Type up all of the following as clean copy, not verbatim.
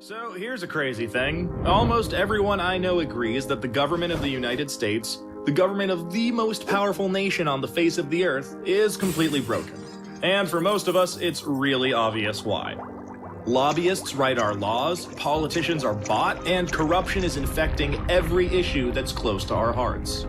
So here's a crazy thing. Almost everyone I know agrees that the government of the United States, the government of the most powerful nation on the face of the earth, is completely broken. And for most of us, it's really obvious why. Lobbyists write our laws, politicians are bought, and corruption is infecting every issue that's close to our hearts.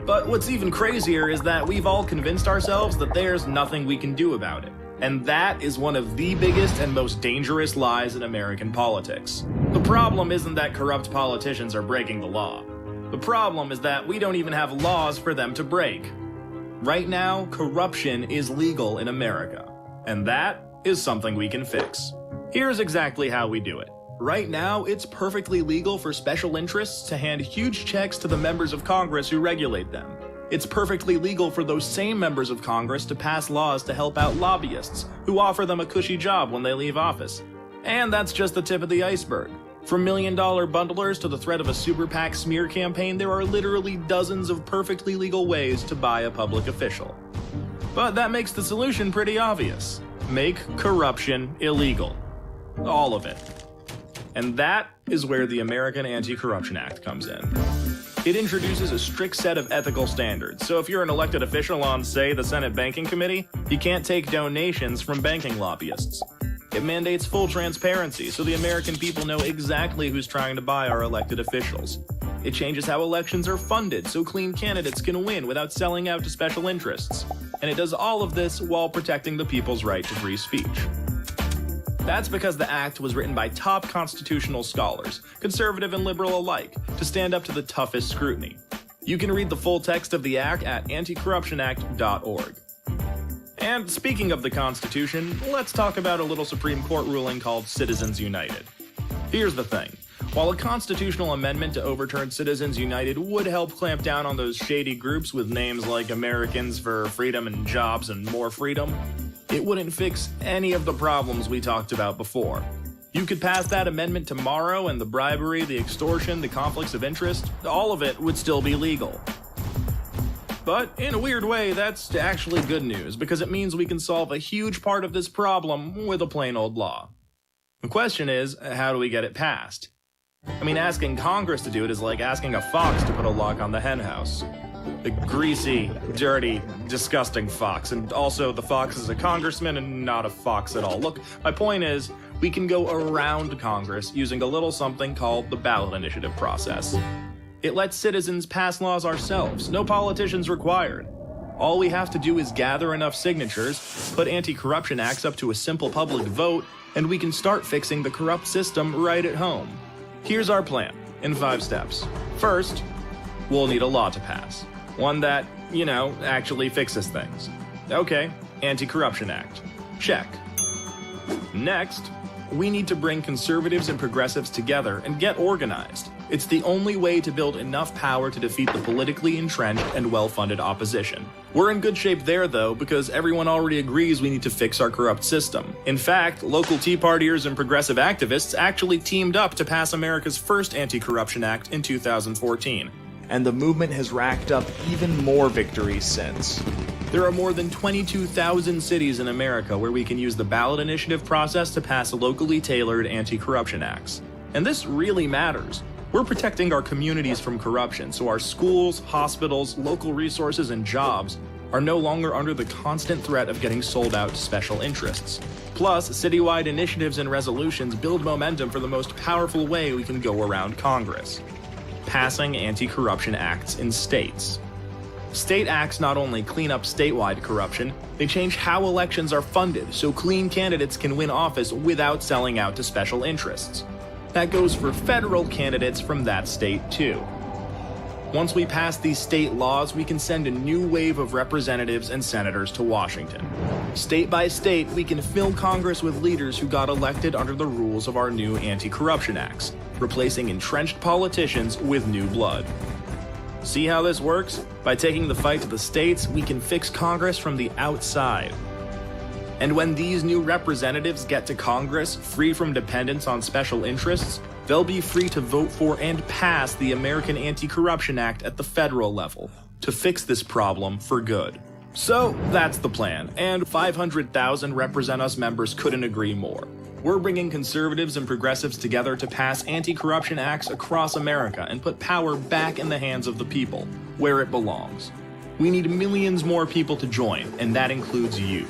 But what's even crazier is that we've all convinced ourselves that there's nothing we can do about it. And that is one of the biggest and most dangerous lies in American politics. The problem isn't that corrupt politicians are breaking the law. The problem is that we don't even have laws for them to break. Right now, corruption is legal in America. And that is something we can fix. Here's exactly how we do it. Right now, it's perfectly legal for special interests to hand huge checks to the members of Congress who regulate them. It's perfectly legal for those same members of Congress to pass laws to help out lobbyists who offer them a cushy job when they leave office. And that's just the tip of the iceberg. From million-dollar bundlers to the threat of a super PAC smear campaign, there are literally dozens of perfectly legal ways to buy a public official. But that makes the solution pretty obvious. Make corruption illegal. All of it. And that is where the American Anti-Corruption Act comes in. It introduces a strict set of ethical standards, so if you're an elected official on, say, the Senate Banking Committee, you can't take donations from banking lobbyists. It mandates full transparency, so the American people know exactly who's trying to buy our elected officials. It changes how elections are funded, so clean candidates can win without selling out to special interests. And it does all of this while protecting the people's right to free speech. That's because the act was written by top constitutional scholars, conservative and liberal alike, to stand up to the toughest scrutiny. You can read the full text of the act at anticorruptionact.org. And speaking of the Constitution, let's talk about a little Supreme Court ruling called Citizens United. Here's the thing. While a constitutional amendment to overturn Citizens United would help clamp down on those shady groups with names like Americans for Freedom and Jobs and More Freedom, it wouldn't fix any of the problems we talked about before. You could pass that amendment tomorrow and the bribery, the extortion, the conflicts of interest, all of it would still be legal. But in a weird way, that's actually good news because it means we can solve a huge part of this problem with a plain old law. The question is, how do we get it passed? I mean, asking Congress to do it is like asking a fox to put a lock on the henhouse. The greasy, dirty, disgusting fox. And also, the fox is a congressman and not a fox at all. Look, my point is, we can go around Congress using a little something called the ballot initiative process. It lets citizens pass laws ourselves, no politicians required. All we have to do is gather enough signatures, put anti-corruption acts up to a simple public vote, and we can start fixing the corrupt system right at home. Here's our plan, in 5 steps. First, we'll need a law to pass. One that, actually fixes things. Okay, Anti-Corruption Act. Check. Next, we need to bring conservatives and progressives together and get organized. It's the only way to build enough power to defeat the politically entrenched and well-funded opposition. We're in good shape there, though, because everyone already agrees we need to fix our corrupt system. In fact, local Tea Partiers and progressive activists actually teamed up to pass America's first Anti-Corruption Act in 2014. And the movement has racked up even more victories since. There are more than 22,000 cities in America where we can use the ballot initiative process to pass locally tailored anti-corruption acts. And this really matters. We're protecting our communities from corruption, so our schools, hospitals, local resources, and jobs are no longer under the constant threat of getting sold out to special interests. Plus, citywide initiatives and resolutions build momentum for the most powerful way we can go around Congress: passing anti-corruption acts in states. State acts not only clean up statewide corruption, they change how elections are funded so clean candidates can win office without selling out to special interests. That goes for federal candidates from that state, too. Once we pass these state laws, we can send a new wave of representatives and senators to Washington. State by state, we can fill Congress with leaders who got elected under the rules of our new anti-corruption acts, replacing entrenched politicians with new blood. See how this works? By taking the fight to the states, we can fix Congress from the outside. And when these new representatives get to Congress, free from dependence on special interests, they'll be free to vote for and pass the American Anti-Corruption Act at the federal level to fix this problem for good. So that's the plan, and 500,000 RepresentUS members couldn't agree more. We're bringing conservatives and progressives together to pass anti-corruption acts across America and put power back in the hands of the people, where it belongs. We need millions more people to join, and that includes you.